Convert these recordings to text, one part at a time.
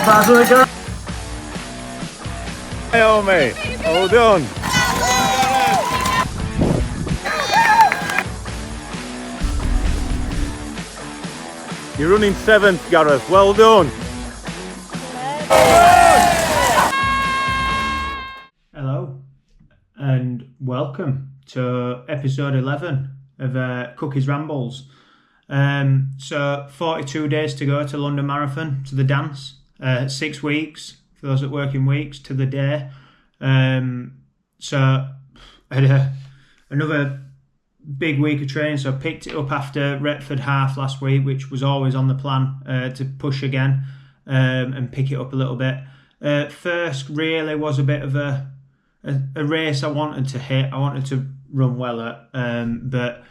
Hey, old mate. Hold on. You're running 7th, Gareth. Well done. Hello and welcome to episode 11 of Cookies Rambles. So 42 days to go to London Marathon, to the dance. 6 weeks for those that work in weeks to the day. So I had another big week of training. So I picked it up after Retford half last week, which was always on the plan to push again and pick it up a little bit. Thirsk really was a bit of a race I wanted to hit. I wanted to run well at, but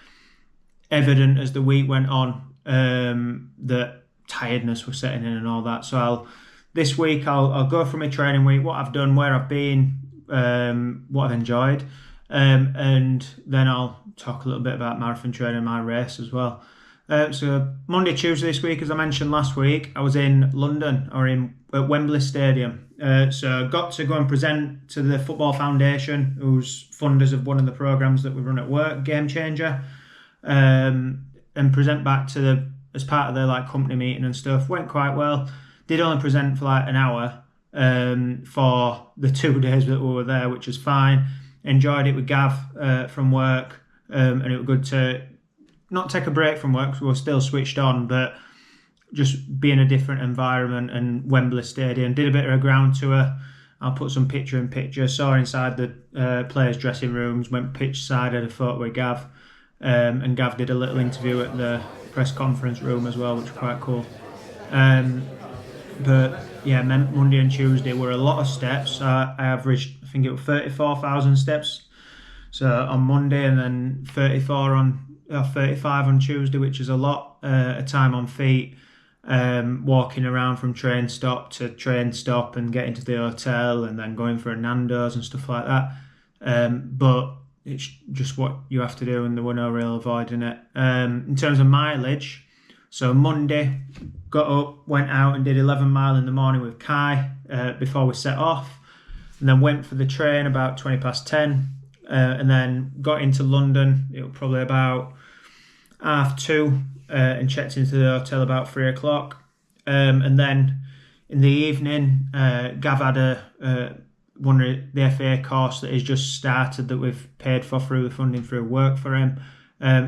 evident as the week went on that tiredness was setting in and all that. So this week I'll go through my training week, what I've done, where I've been, what I've enjoyed, and then I'll talk a little bit about marathon training, my race as well. So Monday, Tuesday this week, as I mentioned last week, I was in London, at Wembley Stadium. So I got to go and present to the Football Foundation, who's funders of one of the programmes that we run at work, Game Changer, and present back to as part of their company meeting and stuff. Went quite well. Did only present for an hour for the 2 days that we were there, which was fine. Enjoyed it with Gav from work, and it was good to not take a break from work because we were still switched on, but just be in a different environment. And Wembley Stadium, did a bit of a ground tour. I'll put some picture. Saw inside the players' dressing rooms, went pitch side, had a photo with Gav, and Gav did a little interview at the press conference room as well, which was quite cool. But yeah, Monday and Tuesday were a lot of steps. I averaged, I think it was 34,000 steps. So on Monday, and then 35 on Tuesday, which is a lot of time on feet, walking around from train stop to train stop and getting to the hotel and then going for a Nando's and stuff like that. But it's just what you have to do, and there were no real avoiding it. In terms of mileage, so Monday, got up, went out and did 11 mile in the morning with Kai before we set off, and then went for the train about 20 past 10, and then got into London. It was probably about 2:30, and checked into the hotel about 3 o'clock. And then in the evening, Gav had one of the FA course that has just started that we've paid for through the funding through work for him.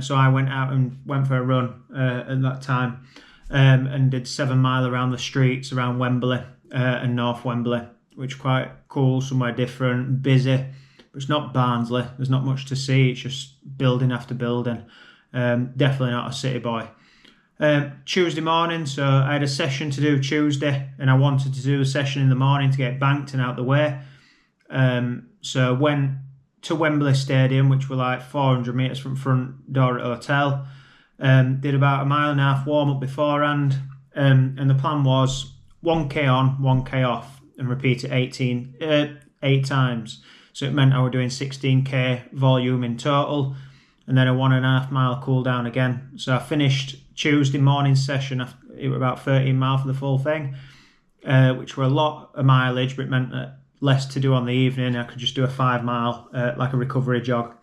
So I went out and went for a run at that time, and did 7 mile around the streets around Wembley and North Wembley, which is quite cool, somewhere different, busy. But it's not Barnsley, there's not much to see, it's just building after building. Definitely not a city boy. Tuesday morning, so I had a session to do Tuesday, and I wanted to do a session in the morning to get banked and out the way. So went to Wembley Stadium, which were 400 metres from front door at the hotel. Did about a mile and a half warm up beforehand, and the plan was 1k on, 1k off, and repeat it 8 times. So it meant I was doing 16k volume in total, and then a 1.5 mile cool down again. So I finished Tuesday morning session. It was about 13 miles for the full thing, which were a lot of mileage, but it meant that less to do on the evening. I could just do a 5 mile, like a recovery jog,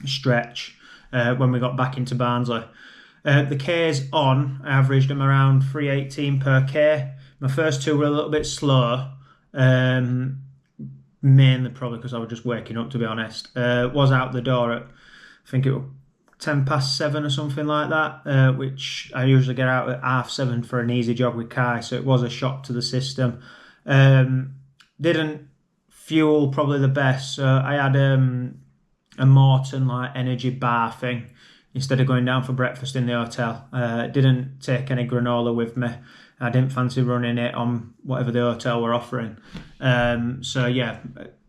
stretch, when we got back into Barnsley. The Ks on, I averaged them around 3:18 per K. My first two were a little bit slow, mainly probably because I was just waking up, to be honest. Was out the door at, I think it was 10 past 7 or something like that, which I usually get out at 7:30 for an easy jog with Kai, so it was a shock to the system. Didn't fuel probably the best, so I had a Morton energy bar thing instead of going down for breakfast in the hotel. Didn't take any granola with me. I didn't fancy running it on whatever the hotel were offering. So yeah,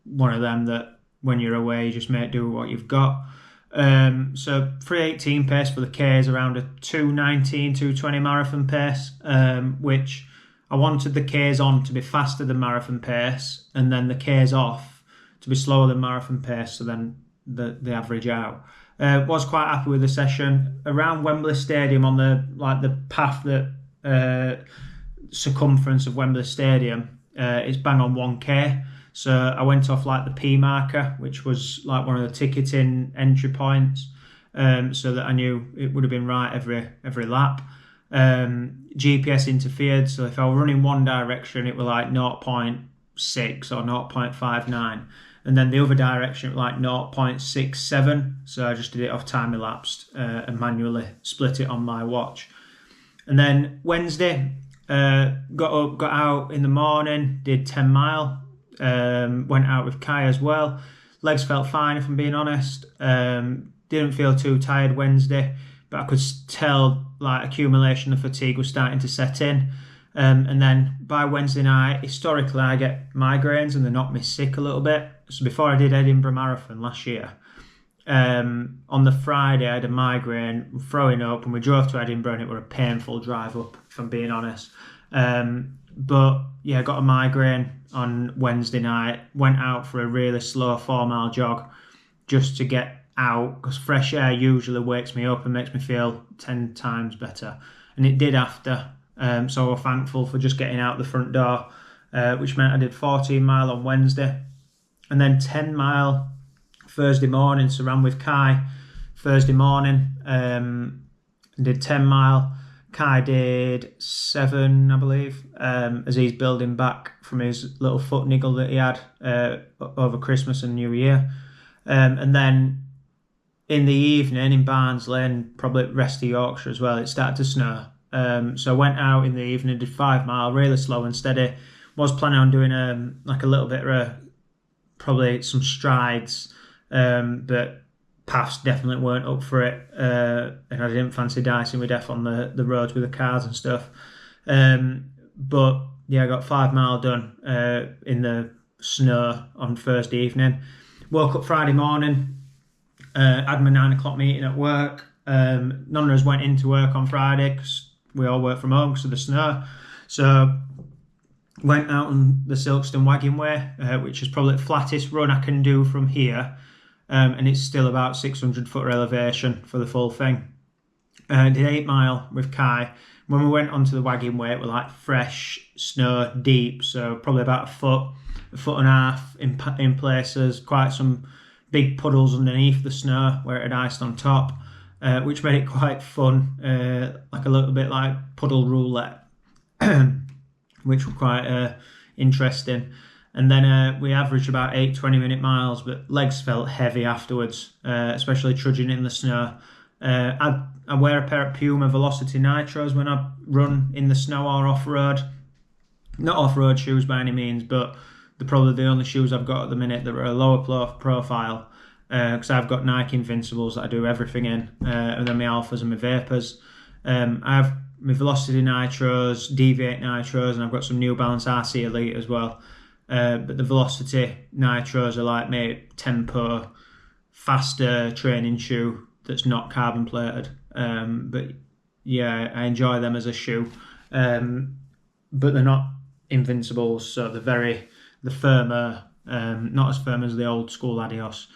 one of them that when you're away you just make do with what you've got. So 3:18 pace for the Ks, around a 2:19, 2:20 marathon pace, which I wanted the Ks on to be faster than marathon pace, and then the Ks off to be slower than marathon pace, so then the average out. Was quite happy with the session around Wembley Stadium on the path that circumference of Wembley Stadium, it's bang on 1k. So I went off like the P marker, which was like one of the ticketing entry points, so that I knew it would have been right every lap. GPS interfered, so if I were running one direction, it was like 0.6 or 0.59, and then the other direction it was like 0.67. So I just did it off time elapsed and manually split it on my watch. And then Wednesday, got out in the morning, did 10 mile. Went out with Kai as well. Legs felt fine, if I'm being honest. Didn't feel too tired Wednesday, but I could tell like accumulation of fatigue was starting to set in. And then by Wednesday night, historically I get migraines and they knock me sick a little bit. So before I did Edinburgh Marathon last year, on the Friday I had a migraine, throwing up, and we drove to Edinburgh and it was a painful drive up, if I'm being honest. But yeah, I got a migraine on Wednesday night, went out for a really slow 4 mile jog just to get out, because fresh air usually wakes me up and makes me feel 10 times better. And it did after. So we're thankful for just getting out the front door, which meant I did 14 mile on Wednesday and then 10 mile Thursday morning. So ran with Kai Thursday morning, did 10 mile. Kai did 7, I believe, as he's building back from his little foot niggle that he had over Christmas and New Year. And then in the evening in Barnsley, and probably rest of Yorkshire as well, it started to snow. So I went out in the evening, did 5 mile, really slow and steady. Was planning on doing like a little bit of probably some strides, but paths definitely weren't up for it, and I didn't fancy dicing with Def on the roads with the cars and stuff. But yeah, I got 5 mile done in the snow on Thursday evening. Woke up Friday morning, had my 9 o'clock meeting at work. None of us went into work on Friday because we all work from home because of the snow. So went out on the Silkstone Wagon Way, which is probably the flattest run I can do from here. And it's still about 600 foot elevation for the full thing. Did 8 mile with Kai. When we went onto the wagon way, it was like fresh snow, deep, so probably about a foot and a half in places. Quite some big puddles underneath the snow where it had iced on top, which made it quite fun, like a little bit like puddle roulette, which was quite interesting. And then we averaged about 8 20-minute miles, but legs felt heavy afterwards, especially trudging in the snow. I wear a pair of Puma Velocity Nitros when I run in the snow or off-road. Not off-road shoes by any means, but they're probably the only shoes I've got at the minute that are a lower profile, because I've got Nike Invincibles that I do everything in, and then my Alphas and my Vapors. I have my Velocity Nitros, Deviate Nitros, and I've got some New Balance RC Elite as well. But the Velocity Nitros are like my tempo, faster training shoe that's not carbon plated. But yeah, I enjoy them as a shoe. But they're not Invincibles, so they're firmer, not as firm as the old school Adios.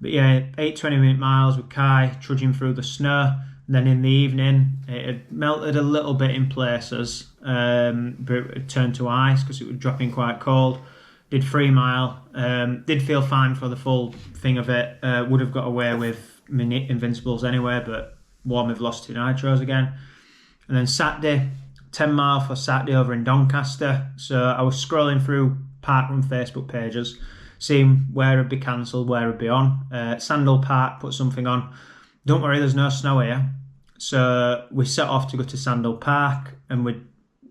But yeah, 8 20-minute miles with Kai, trudging through the snow. And then in the evening, it had melted a little bit in places, but it turned to ice because it was dropping quite cold. Did 3 mile, did feel fine for the full thing of it. Would have got away with my Invincibles anyway, but wore my Velocity Nitros again. And then Saturday, 10 mile for Saturday over in Doncaster. So I was scrolling through parkrun Facebook pages, seeing where it'd be cancelled, where it'd be on. Sandal Park put something on. Don't worry, there's no snow here. So we set off to go to Sandal Park, and we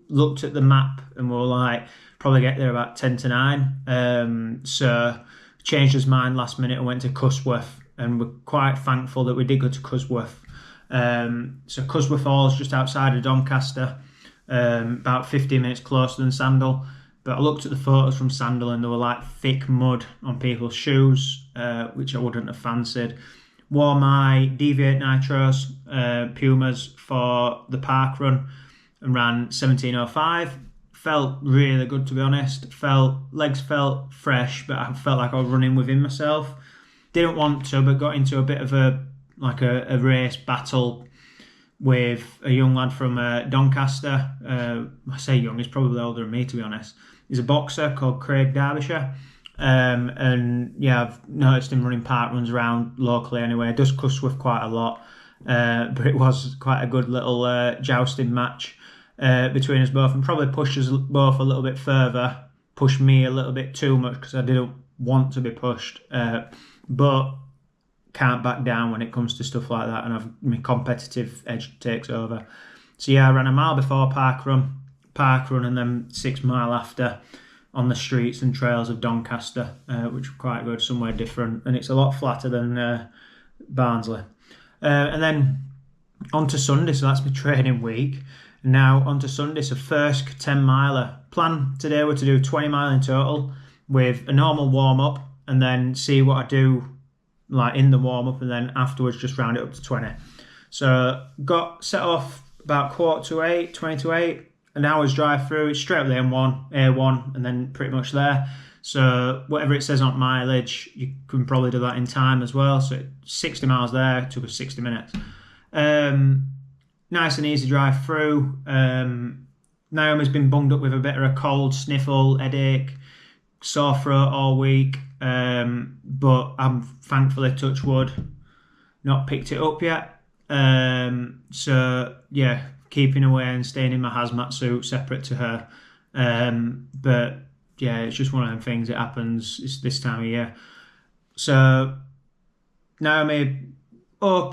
looked at the map and we were like, probably get there about 10 to 9. So changed his mind last minute and went to Cusworth, and we're quite thankful that we did go to Cusworth. So Cusworth Hall's just outside of Doncaster, about 15 minutes closer than Sandal. But I looked at the photos from Sandal and there were like thick mud on people's shoes, which I wouldn't have fancied. Wore my Deviate Nitros, Pumas, for the park run and ran 17:05. Felt really good, to be honest. Legs felt fresh, but I felt like I was running within myself. Didn't want to, but got into a bit of a race battle with a young lad from Doncaster. I say young, he's probably older than me, to be honest. He's a boxer called Craig Derbyshire. And yeah, I've noticed him running park runs around locally anyway. He does Cusworth quite a lot. But it was quite a good little jousting match between us both, and probably pushed us both a little bit further, pushed me a little bit too much because I didn't want to be pushed. But can't back down when it comes to stuff like that, and my competitive edge takes over. So yeah, I ran a mile before park run, and then 6 mile after on the streets and trails of Doncaster, which were quite good, somewhere different, and it's a lot flatter than Barnsley. And then on to Sunday, so that's my training week. Now on to Sunday, so Thirsk 10 miler. Plan today were to do 20 mile in total with a normal warm up, and then see what I do like in the warm up, and then afterwards just round it up to 20. So got set off about 20 to 8, an hour's drive through. It's straight up the A1, and then pretty much there. So whatever it says on mileage, you can probably do that in time as well. So 60 miles there, it took us 60 minutes. Nice and easy drive through. Naomi's been bunged up with a bit of a cold, sniffle, headache, sore throat all week. But I'm thankfully, touch wood, not picked it up yet. So yeah, keeping away and staying in my hazmat suit separate to her. But yeah, it's just one of them things that happens. It's this time of year. So Naomi,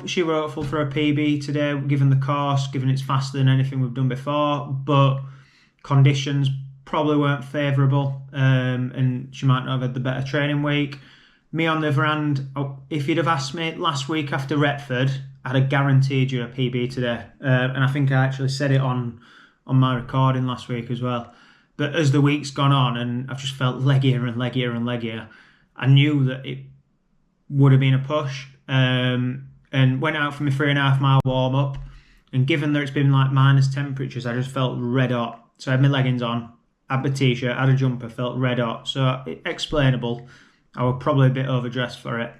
she were hopeful for a PB today, given the course, given it's faster than anything we've done before, but conditions probably weren't favourable, and she might not have had the better training week. Me on the other hand, if you'd have asked me last week after Retford, I'd have guaranteed you a PB today. And I think I actually said it on my recording last week as well. But as the week's gone on and I've just felt leggier and leggier and leggier, I knew that it would have been a push. And went out for my 3.5 mile warm up. And given that it's been like minus temperatures, I just felt red hot. So I had my leggings on, had my t-shirt, had a jumper, felt red hot. So explainable. I was probably a bit overdressed for it.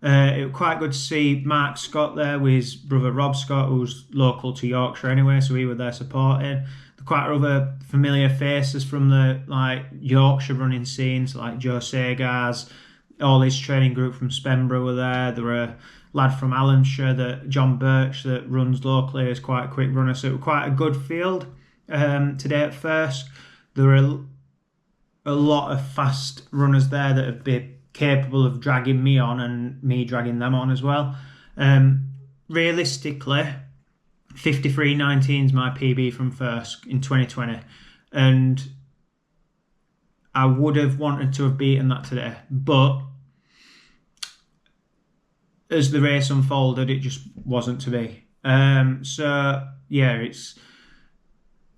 It was quite good to see Mark Scott there with his brother Rob Scott, who's local to Yorkshire anyway, so he was there supporting. Quite other familiar faces from the like Yorkshire running scenes, like Joe Sagars, all his training group from Spenborough were there. There were a lad from Allenshire, John Birch, that runs locally, is quite a quick runner, so it was quite a good field today at Thirsk. There were a lot of fast runners there that would be capable of dragging me on and me dragging them on as well. Realistically, 53.19 is my PB from Thirsk in 2020, and I would have wanted to have beaten that today, but as the race unfolded, it just wasn't to be. So yeah, it's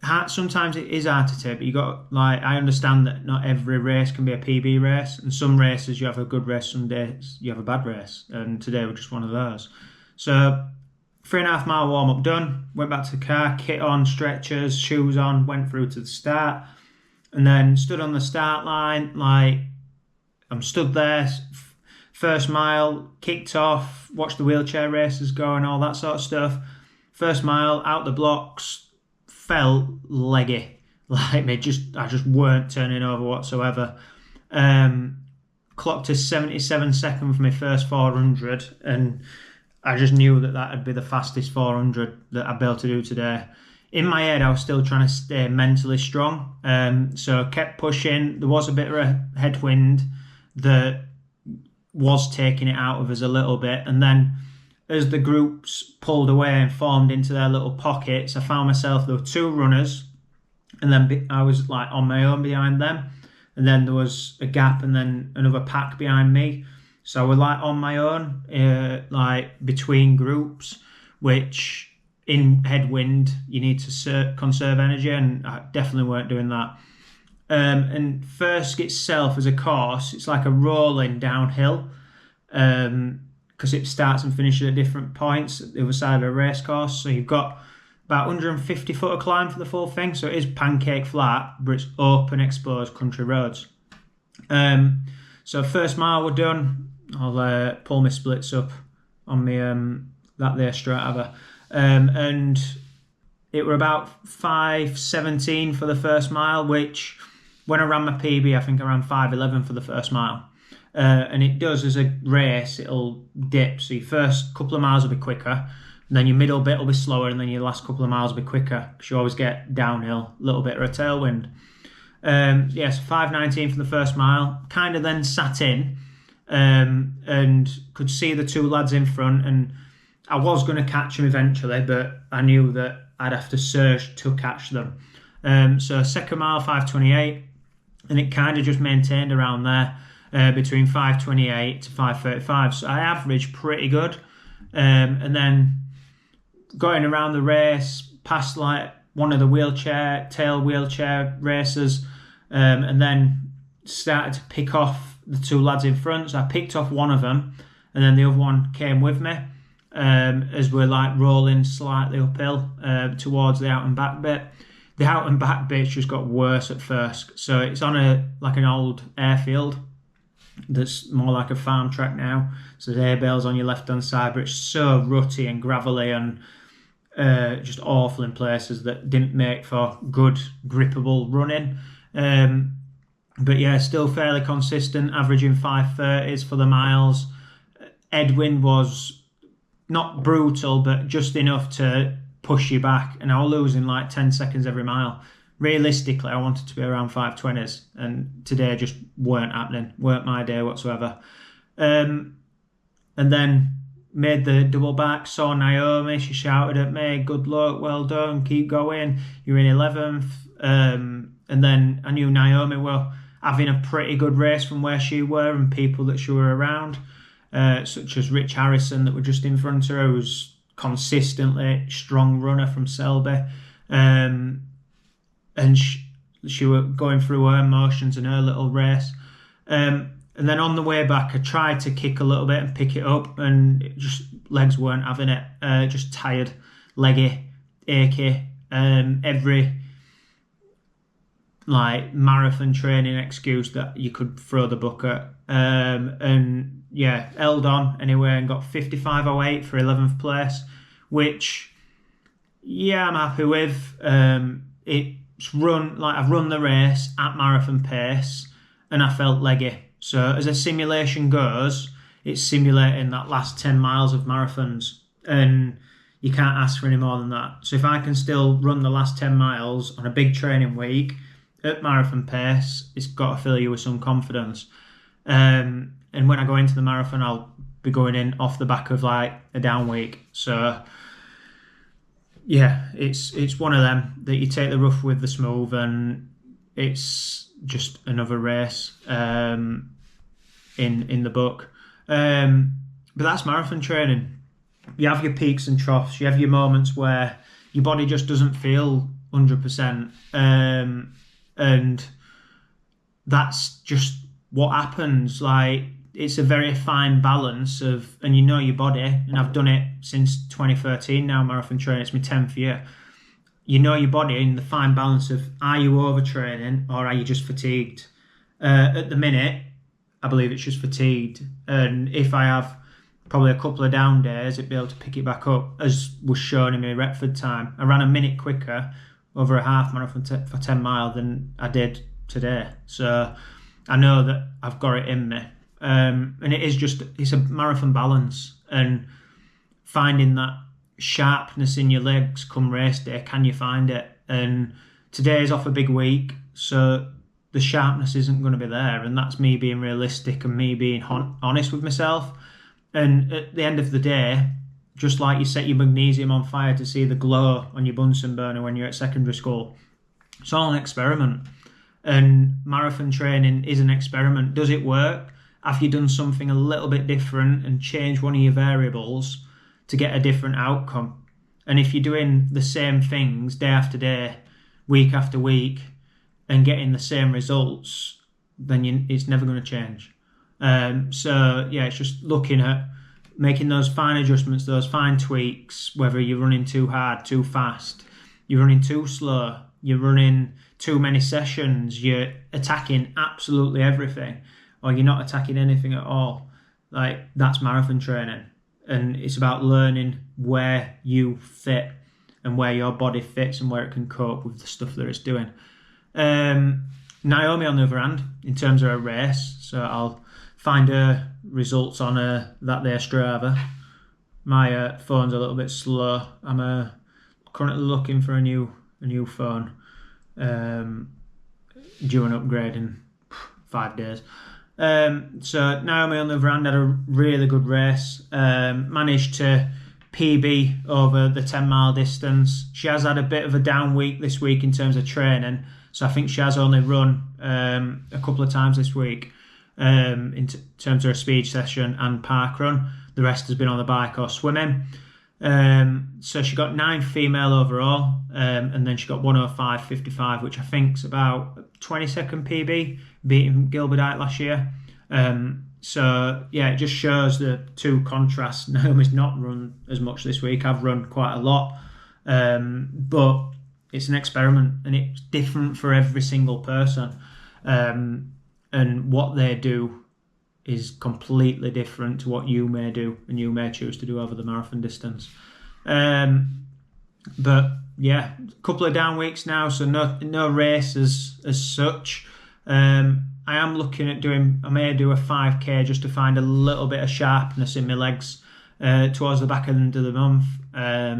hard. Sometimes it is hard to take, but I understand that not every race can be a PB race, and some races you have a good race, some days you have a bad race, and today was just one of those. So 3.5 mile warm up done, went back to the car, kit on, stretchers, shoes on, went through to the start, and then stood on the start line. Like, I'm stood there, first mile, kicked off, watched the wheelchair races go and all that sort of stuff. First mile, out the blocks, felt leggy. Like I just weren't turning over whatsoever. Clocked to 77 seconds for my first 400, and I just knew that would be the fastest 400 that I'd be able to do today. In my head, I was still trying to stay mentally strong. So I kept pushing. There was a bit of a headwind that was taking it out of us a little bit. And then as the groups pulled away and formed into their little pockets, I found myself, there were 2 runners, and then I was like on my own behind them. And then there was a gap and then another pack behind me. So we're like on my own, like between groups, which in headwind, you need to conserve energy, and I definitely weren't doing that. And Thirsk itself as a course, it's like a rolling downhill, because it starts and finishes at different points at the other side of a race course. So you've got about 150 foot of climb for the full thing. So it is pancake flat, but it's open, exposed country roads. So first mile we're done. I'll pull my splits up on me that there straight over. and it were about 5:17 for the first mile, which when I ran my PB, I think I ran 5:11 for the first mile. And it does, as a race, it'll dip. So your first couple of miles will be quicker, and then your middle bit will be slower, and then your last couple of miles will be quicker, because you always get downhill, a little bit of a tailwind. So 5:19 for the first mile. Kind of then sat in and could see the two lads in front, and I was going to catch them eventually, but I knew that I'd have to surge to catch them. So second mile, 5:28, and it kind of just maintained around there. Between 5:28 to 5:35, so I averaged pretty good, and then going around the race past like one of the tail wheelchair racers, and then started to pick off the two lads in front. So I picked off one of them, and then the other one came with me as we're like rolling slightly uphill towards the out and back bit. The out and back bit's just got worse at Thirsk, so it's on an old airfield that's more like a farm track now. So there's air bales on your left hand side, but it's so rutty and gravelly and just awful in places that didn't make for good grippable running. But yeah, still fairly consistent, averaging 5:30s for the miles. Headwind was not brutal, but just enough to push you back, and I was losing like 10 seconds every mile. Realistically, I wanted to be around 5:20s, and today just weren't happening. Weren't my day whatsoever. And then made the double back, saw Naomi, she shouted at me, "Good luck, well done, keep going, you're in 11th." And then I knew Naomi were having a pretty good race from where she were and people that she were around, such as Rich Harrison that were just in front of her, who's consistently strong runner from Selby. And she were going through her motions in her little race. And then on the way back, I tried to kick a little bit and pick it up, and legs weren't having it. Just tired, leggy, achy. Every like marathon training excuse that you could throw the book at. And yeah, held on anyway and got 55:08 for 11th place, which yeah, I'm happy with. I've run the race at marathon pace, and I felt leggy. So as a simulation goes, it's simulating that last 10 miles of marathons, and you can't ask for any more than that. So if I can still run the last 10 miles on a big training week at marathon pace, it's got to fill you with some confidence. And when I go into the marathon, I'll be going in off the back of like a down week. So yeah, it's one of them that you take the rough with the smooth, and it's just another race in the book. But that's marathon training. You have your peaks and troughs. You have your moments where your body just doesn't feel 100%, and that's just what happens. Like, it's a very fine balance of, and you know your body, and I've done it since 2013 now, marathon training, it's my 10th year. You know your body in the fine balance of, are you overtraining or are you just fatigued? At the minute, I believe it's just fatigued, and if I have probably a couple of down days, it'd be able to pick it back up, as was shown in my Retford time. I ran a minute quicker over a half marathon for 10 miles than I did today, so I know that I've got it in me. And it's a marathon balance, and finding that sharpness in your legs come race day, can you find it? And today's off a big week, so the sharpness isn't going to be there, and that's me being realistic and me being honest with myself. And at the end of the day, just like you set your magnesium on fire to see the glow on your Bunsen burner when you're at secondary school, it's all an experiment, and marathon training is an experiment. Does it work? Have you done something a little bit different and changed one of your variables to get a different outcome? And if you're doing the same things day after day, week after week, and getting the same results, then it's never going to change. So yeah, it's just looking at making those fine adjustments, those fine tweaks, whether you're running too hard, too fast, you're running too slow, you're running too many sessions, you're attacking absolutely everything, or you're not attacking anything at all. Like, that's marathon training. and it's about learning where you fit and where your body fits and where it can cope with the stuff that it's doing. Naomi, on the other hand, in terms of her race, so I'll find her results on that there Strava. My phone's a little bit slow. I'm currently looking for a new phone, due an upgrade in 5 days. So Naomi, on the other hand, had a really good race. Managed to PB over the 10-mile distance. She has had a bit of a down week this week in terms of training, so I think she has only run a couple of times this week in terms of her speed session and park run. The rest has been on the bike or swimming. So she got 9th female overall, and then she got 1:05.55, which I think is about a 20-second PB, beating Gilberdite last year. So yeah, it just shows the two contrasts. Naomi's not run as much this week. I've run quite a lot, but it's an experiment and it's different for every single person. And what they do is completely different to what you may do and you may choose to do over the marathon distance. But yeah, a couple of down weeks now, so no race as such. I am looking at I may do a 5k just to find a little bit of sharpness in my legs towards the back end of the month.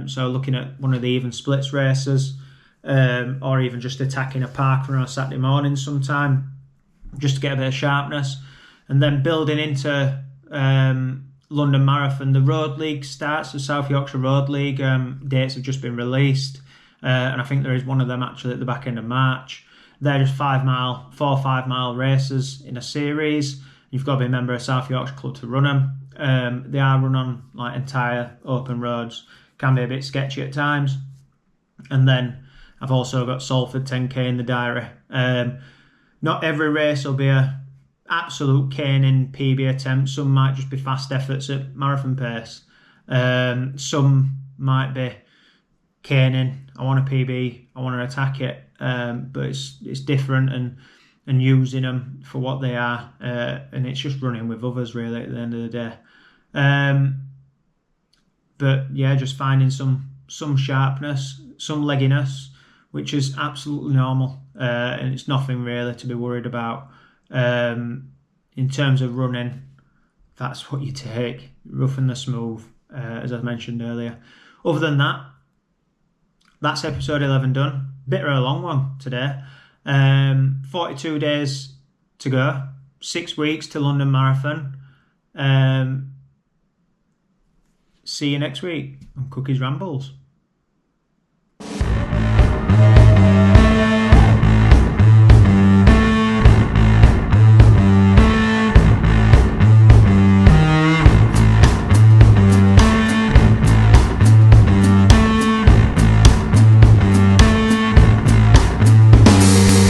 So looking at one of the even splits races, or even just attacking a park run on a Saturday morning sometime, just to get a bit of sharpness. And then building into London Marathon, the Road League starts, the South Yorkshire Road League dates have just been released, and I think there is one of them actually at the back end of March. They're just 4 or 5 mile races in a series. You've got to be a member of South Yorkshire Club to run them. They are run on like entire open roads, can be a bit sketchy at times. And then I've also got Salford 10k in the diary. Not every race will be a absolute caning PB attempt. Some might just be fast efforts at marathon pace. Some might be caning. I want a PB. I want to attack it. But it's different and using them for what they are. And it's just running with others really at the end of the day. But yeah, just finding some sharpness, some legginess, which is absolutely normal. And it's nothing really to be worried about. In terms of running, that's what you take, rough and the smooth, as I mentioned earlier. Other than that, that's episode 11 done. Bit of a long one today. 42 days to go, 6 weeks to London Marathon. See you next week on Cookies Rambles.